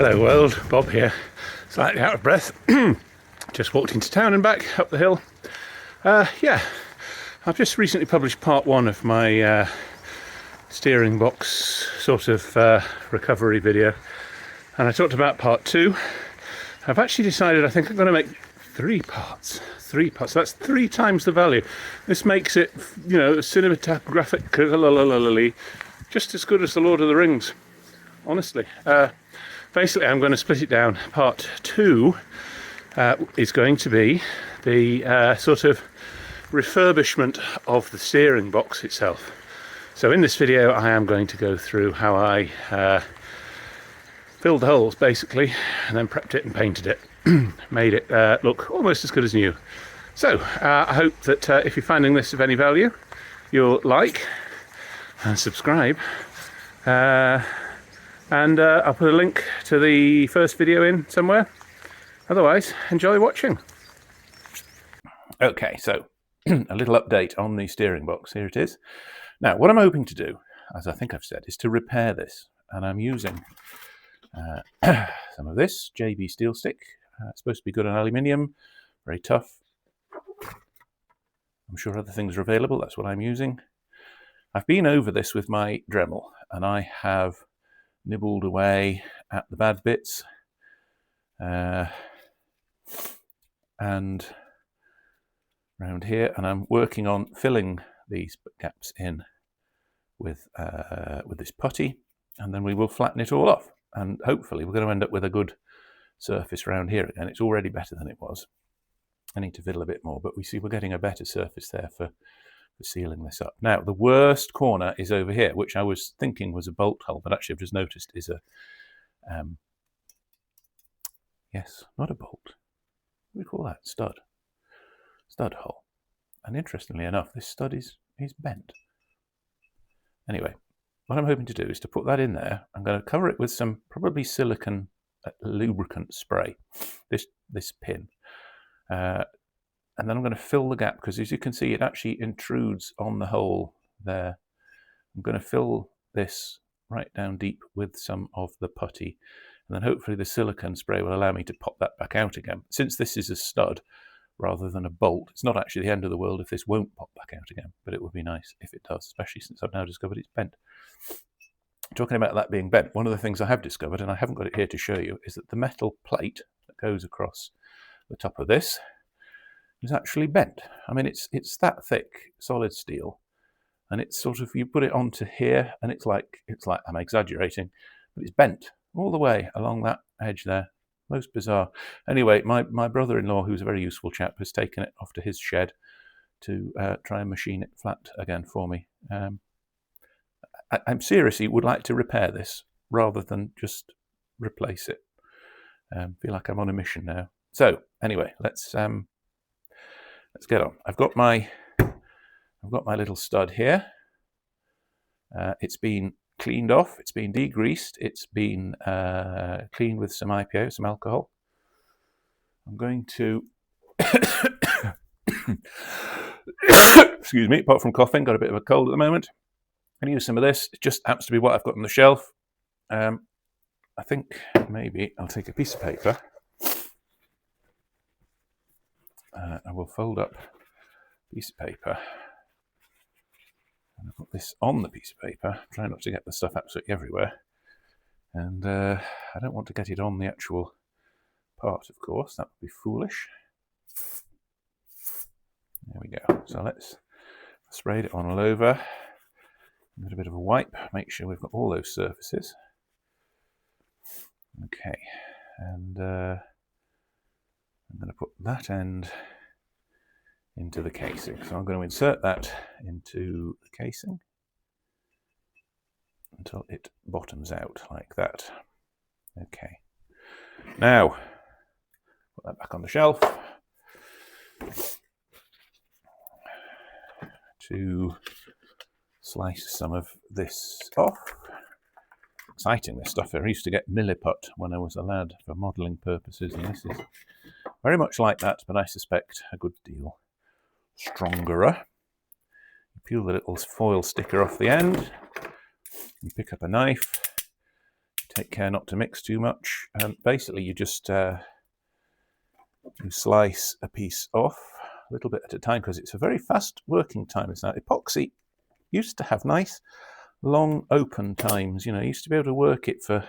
Hello world, Bob here, slightly out of breath. Just walked into town and back up the hill. Yeah, I've just recently published part one of my steering box sort of recovery video, and I talked about part two. I've actually decided I think I'm going to make three parts. That's 3 times the value. This makes it, you know, cinematographic, just as good as the Lord of the Rings, honestly. Basically, I'm going to split it down. Part two is going to be the sort of refurbishment of the steering box itself. So in this video, I am going to go through how I filled the holes, basically, and then prepped it and painted it. Made it look almost as good as new. So, I hope that if you're finding this of any value, you'll like and subscribe. And I'll put a link to the first video in somewhere. Otherwise, enjoy watching. Okay, so a little update on the steering box. Here it is. Now, what I'm hoping to do, as I think I've said, is to repair this. And I'm using some of this JB steel stick. It's supposed to be good on aluminium, very tough. I'm sure other things are available. That's what I'm using. I've been over this with my Dremel, and I have nibbled away at the bad bits and around here, and I'm working on filling these gaps in with this putty, and then we will flatten it all off, and hopefully we're going to end up with a good surface around here again. It's already better than it was. I need to fiddle a bit more, but we see we're getting a better surface there for sealing this up. Now, the worst corner is over here, which I was thinking was a bolt hole, but actually I've just noticed is a, yes, not a bolt. What do we call that? Stud hole. And interestingly enough, this stud is bent. Anyway, what I'm hoping to do is to put that in there. I'm going to cover it with some probably silicone lubricant spray, this pin. And then I'm going to fill the gap, because as you can see, it actually intrudes on the hole there. I'm going to fill this right down deep with some of the putty, and then hopefully the silicone spray will allow me to pop that back out again. Since this is a stud rather than a bolt, it's not actually the end of the world if this won't pop back out again, but it would be nice if it does, especially since I've now discovered it's bent. Talking about that being bent, one of the things I have discovered, and I haven't got it here to show you, is that the metal plate that goes across the top of this is actually bent. I mean, it's that thick, solid steel, and it's sort of, you put it onto here, and it's like I'm exaggerating, but it's bent all the way along that edge there. Most bizarre. Anyway, my brother-in-law, who's a very useful chap, has taken it off to his shed to try and machine it flat again for me. I'm seriously would like to repair this rather than just replace it. Feel like I'm on a mission now. So anyway, let's get on. I've got my little stud here. It's been cleaned off. It's been degreased. It's been cleaned with some IPA, some alcohol. I'm going to excuse me. Apart from coughing, got a bit of a cold at the moment. I'm going to use some of this. It just happens to be what I've got on the shelf. I think maybe I'll take a piece of paper. I will fold up a piece of paper and I'll put this on the piece of paper. Try not to get the stuff absolutely everywhere. And I don't want to get it on the actual part, of course. That would be foolish. There we go. So let's spray it on all over. Give it a bit of a wipe. Make sure we've got all those surfaces. Okay. And I'm going to put that end into the casing. So I'm going to insert that into the casing until it bottoms out like that. Okay. Now, put that back on the shelf. To slice some of this off. Exciting, this stuff. I used to get milliput when I was a lad for modelling purposes, and this is very much like that, but I suspect a good deal stronger. You peel the little foil sticker off the end, you pick up a knife, take care not to mix too much. Basically, you just you slice a piece off a little bit at a time, because it's a very fast working time. It's now epoxy used to have nice long open times. You know, you used to be able to work it for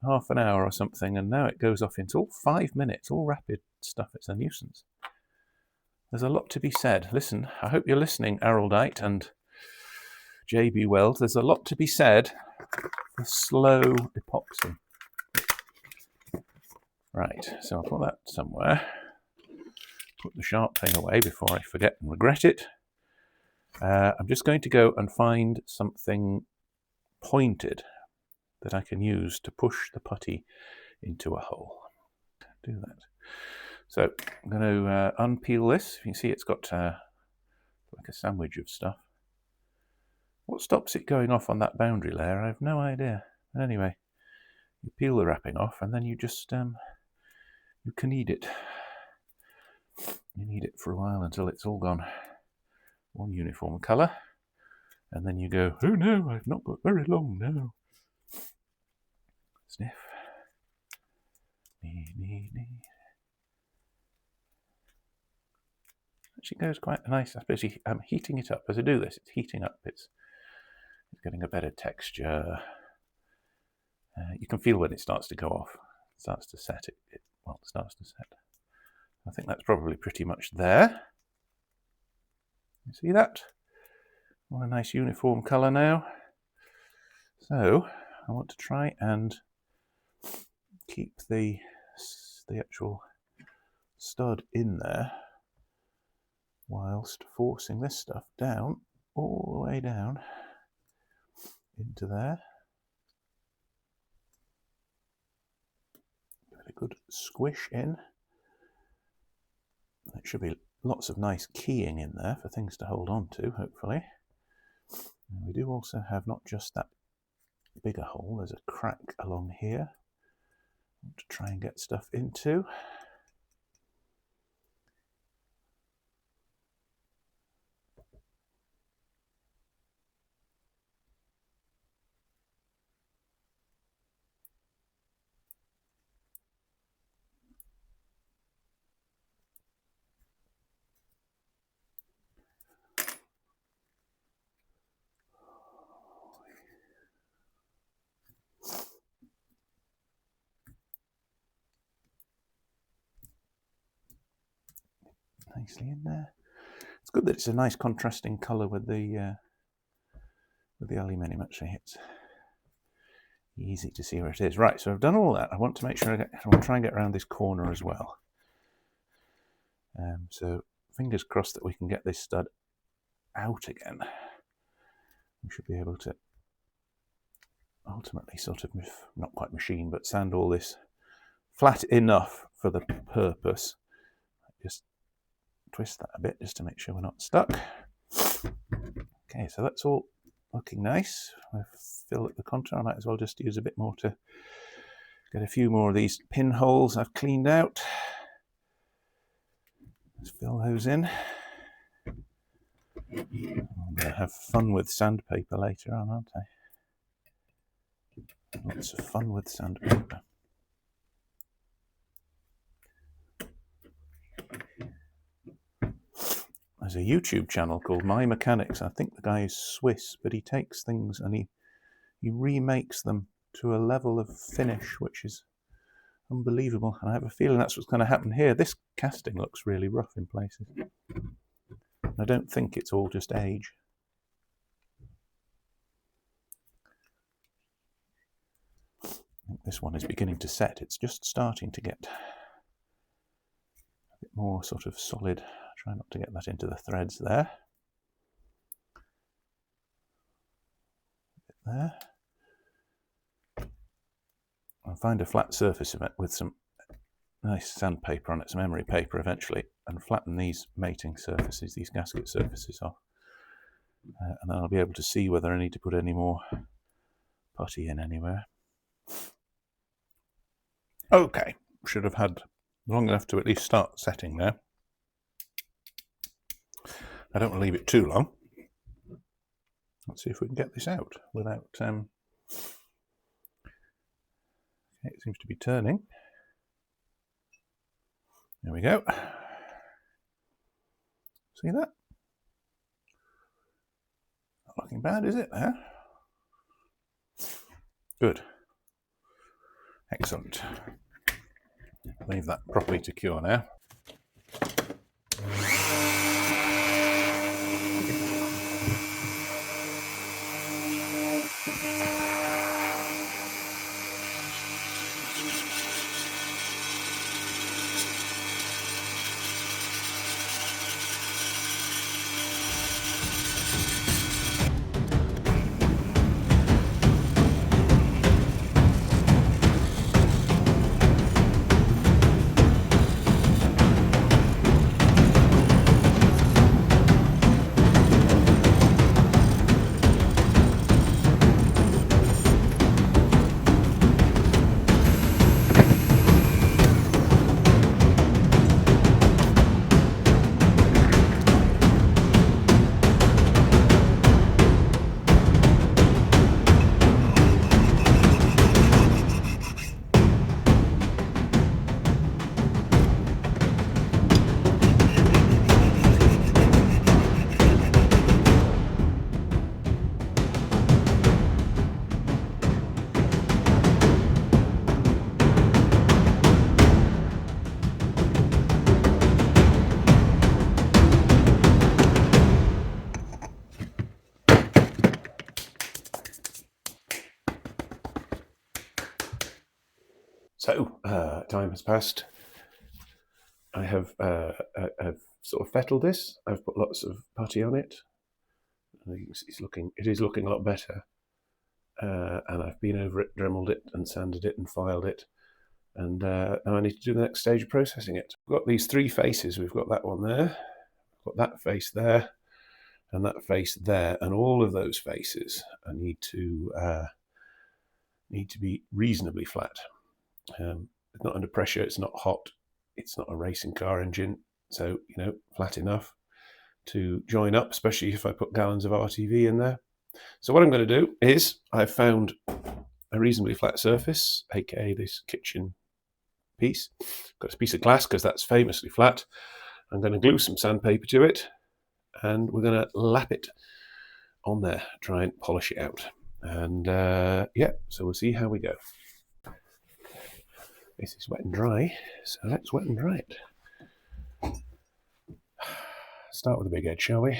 half an hour or something, and now it goes off into all 5 minutes, all rapid stuff. It's a nuisance. There's a lot to be said. Listen, I hope you're listening, Araldite and JB Weld. There's a lot to be said for slow epoxy. Right, so I'll put that somewhere. Put the sharp thing away before I forget and regret it. I'm just going to go and find something pointed that I can use to push the putty into a hole. Do that. So I'm going to unpeel this. You can see it's got like a sandwich of stuff. What stops it going off on that boundary layer? I have no idea. But anyway, you peel the wrapping off, and then you just you can knead it. You knead it for a while until it's all gone one uniform colour, and then you go, oh no, I've not got very long now. Sniff. Knead, knead, knead. Actually goes quite nice, especially I'm heating it up. As I do this, it's heating up, it's getting a better texture. You can feel when it starts to go off, it starts to set. It starts to set. I think that's probably pretty much there. You see that? What a nice uniform colour now. So I want to try and keep the actual stud in there, whilst forcing this stuff down, all the way down into there. Give it a good squish in. There should be lots of nice keying in there for things to hold on to, hopefully. And we do also have not just that bigger hole, there's a crack along here I want to try and get stuff into. Nicely in there. It's good that it's a nice contrasting colour with the aluminium. Actually, it's easy to see where it is. Right, so I've done all that. I want to make sure I want to try and get around this corner as well. So fingers crossed that we can get this stud out again. We should be able to ultimately sort of, not quite machine, but sand all this flat enough for the purpose. Just twist that a bit just to make sure we're not stuck. Okay, so that's all looking nice. I've filled up the contour. I might as well just use a bit more to get a few more of these pinholes I've cleaned out. Let's fill those in. I'm going to have fun with sandpaper later on, aren't I? Lots of fun with sandpaper. There's a YouTube channel called My Mechanics. I think the guy is Swiss, but he takes things and he remakes them to a level of finish which is unbelievable. And I have a feeling that's what's going to happen here. This casting looks really rough in places. I don't think it's all just age. I think this one is beginning to set. It's just starting to get a bit more sort of solid. Try not to get that into the threads there. There. I'll find a flat surface of it with some nice sandpaper on it, some emery paper eventually, and flatten these mating surfaces, these gasket surfaces off. And then I'll be able to see whether I need to put any more putty in anywhere. Okay, should have had long enough to at least start setting there. I don't want to leave it too long. Let's see if we can get this out without It seems to be turning. There we go. See that? Not looking bad, is it? Huh? Good. Excellent. Leave that properly to cure now. So, time has passed. I have I've sort of fettled this. I've put lots of putty on it. It is looking a lot better. And I've been over it, dremeled it, and sanded it, and filed it. And now I need to do the next stage of processing it. We've got these three faces. We've got that one there, we've got that face there, and that face there, and all of those faces need to be reasonably flat. It's not under pressure, it's not hot, it's not a racing car engine, so flat enough to join up, especially if I put gallons of RTV in there. So what I'm going to do is I've found a reasonably flat surface, aka this kitchen piece. Got a piece of glass because that's famously flat. I'm going to glue some sandpaper to it, and we're going to lap it on there, try and polish it out. And yeah, so we'll see how we go. This is wet and dry, so let's wet and dry it. Start with a big edge, shall we?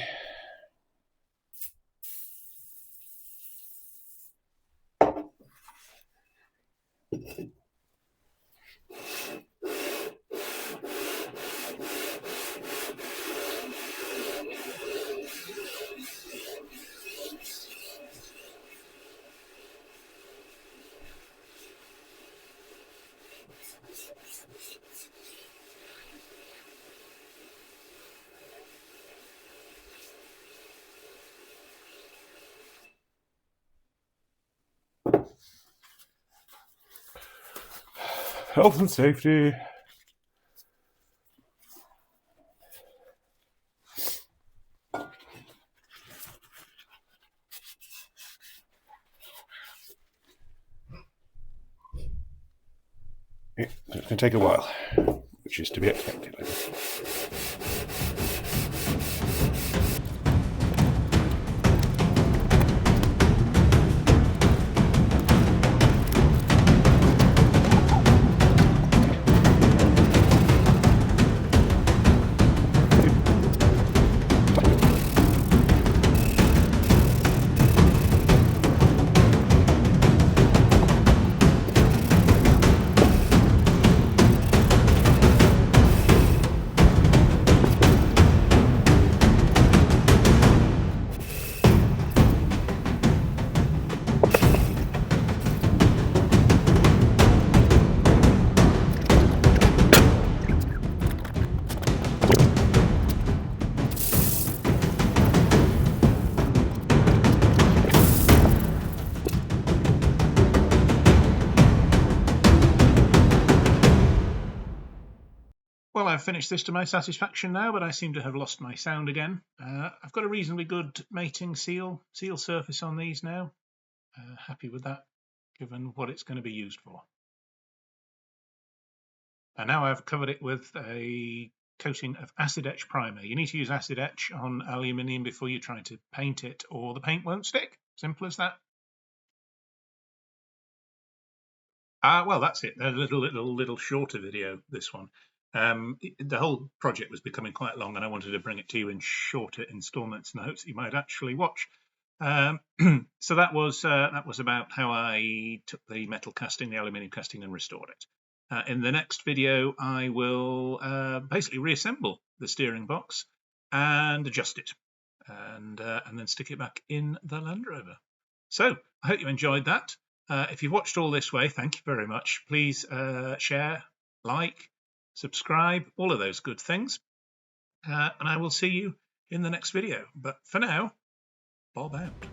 Health and safety. It's going to take a while, which is to be expected, I guess. Well, I've finished this to my satisfaction now, but I seem to have lost my sound again. I've got a reasonably good mating seal surface on these now. Happy with that, given what it's going to be used for. And now I've covered it with a coating of acid etch primer. You need to use acid etch on aluminium before you try to paint it, or the paint won't stick. Simple as that. Well, that's it. A little shorter video, this one. The whole project was becoming quite long, and I wanted to bring it to you in shorter instalments in the hopes that you might actually watch. So that was about how I took the metal casting, the aluminium casting, and restored it. In the next video, I will basically reassemble the steering box and adjust it, and then stick it back in the Land Rover. So I hope you enjoyed that. If you've watched all this way, thank you very much. Please share, like, subscribe, all of those good things. And I will see you in the next video. But for now, bob out.